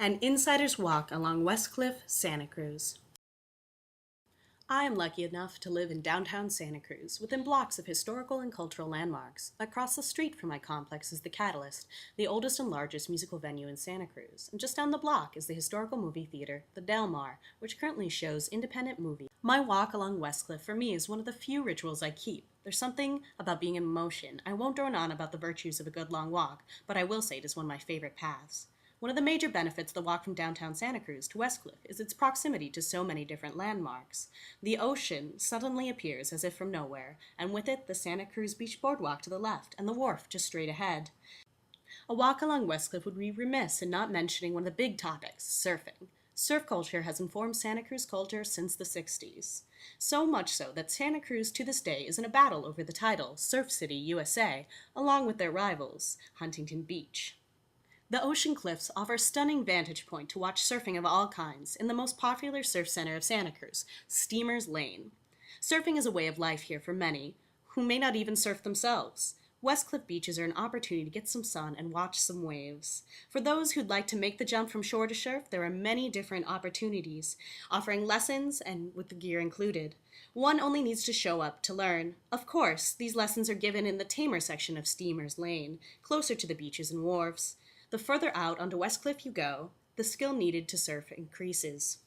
An insider's walk along West Cliff, Santa Cruz. I am lucky enough to live in downtown Santa Cruz, within blocks of historical and cultural landmarks. Across the street from my complex is the Catalyst, the oldest and largest musical venue in Santa Cruz, and just down the block is the historical movie theater, the Del Mar, which currently shows independent movies. My walk along West Cliff for me is one of the few rituals I keep. There's something about being in motion. I won't drone on about the virtues of a good long walk, but I will say it is one of my favorite paths. One of the major benefits of the walk from downtown Santa Cruz to West Cliff is its proximity to so many different landmarks. The ocean suddenly appears as if from nowhere, and with it the Santa Cruz Beach Boardwalk to the left and the wharf just straight ahead. A walk along West Cliff would be remiss in not mentioning one of the big topics, surfing. Surf culture has informed Santa Cruz culture since the 60s. So much so that Santa Cruz to this day is in a battle over the title Surf City, USA, along with their rivals, Huntington Beach. The ocean cliffs offer a stunning vantage point to watch surfing of all kinds in the most popular surf center of Santa Cruz, Steamer's Lane. Surfing is a way of life here for many, who may not even surf themselves. West Cliff beaches are an opportunity to get some sun and watch some waves. For those who'd like to make the jump from shore to surf, there are many different opportunities, offering lessons and with the gear included. One only needs to show up to learn. Of course, these lessons are given in the tamer section of Steamer's Lane, closer to the beaches and wharves. The further out onto West Cliff you go, the skill needed to surf increases.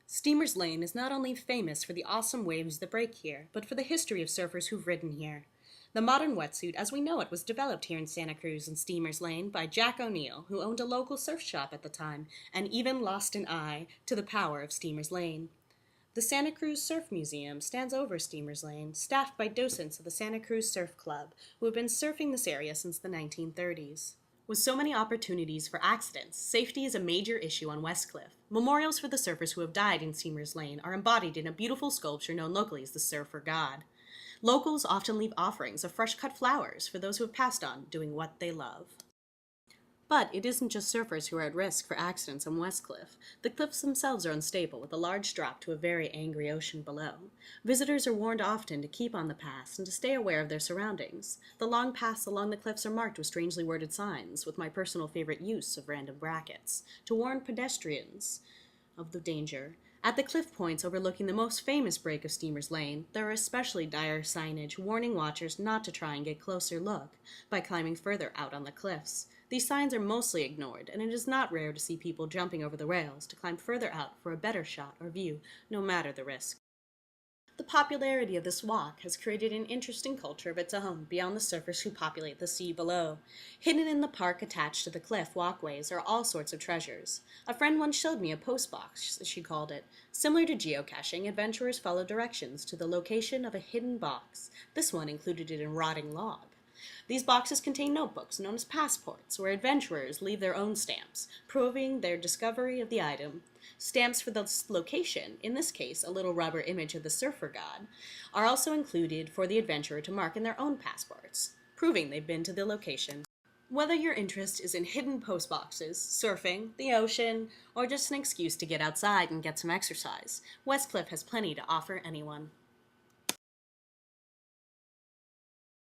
Steamer's Lane is not only famous for the awesome waves that break here, but for the history of surfers who've ridden here. The modern wetsuit as we know it was developed here in Santa Cruz and Steamer's Lane by Jack O'Neill, who owned a local surf shop at the time, and even lost an eye to the power of Steamer's Lane. The Santa Cruz Surf Museum stands over Steamer's Lane, staffed by docents of the Santa Cruz Surf Club, who have been surfing this area since the 1930s. With so many opportunities for accidents, safety is a major issue on West Cliff. Memorials for the surfers who have died in Steamer's Lane are embodied in a beautiful sculpture known locally as the Surfer God. Locals often leave offerings of fresh-cut flowers for those who have passed on doing what they love. But it isn't just surfers who are at risk for accidents on West Cliff. The cliffs themselves are unstable, with a large drop to a very angry ocean below. Visitors are warned often to keep on the paths and to stay aware of their surroundings. The long paths along the cliffs are marked with strangely worded signs, with my personal favorite use of random brackets, to warn pedestrians of the danger. At the cliff points overlooking the most famous break of Steamer's Lane, there are especially dire signage warning watchers not to try and get closer look by climbing further out on the cliffs. These signs are mostly ignored, and it is not rare to see people jumping over the rails to climb further out for a better shot or view, no matter the risk. The popularity of this walk has created an interesting culture of its own beyond the surfers who populate the sea below. Hidden in the park attached to the cliff walkways are all sorts of treasures. A friend once showed me a postbox, she called it. Similar to geocaching, adventurers follow directions to the location of a hidden box. This one included an rotting log. These boxes contain notebooks known as passports, where adventurers leave their own stamps, proving their discovery of the item. Stamps for the location, in this case a little rubber image of the Surfer God, are also included for the adventurer to mark in their own passports, proving they've been to the location. Whether your interest is in hidden postboxes, surfing, the ocean, or just an excuse to get outside and get some exercise, West Cliff has plenty to offer anyone.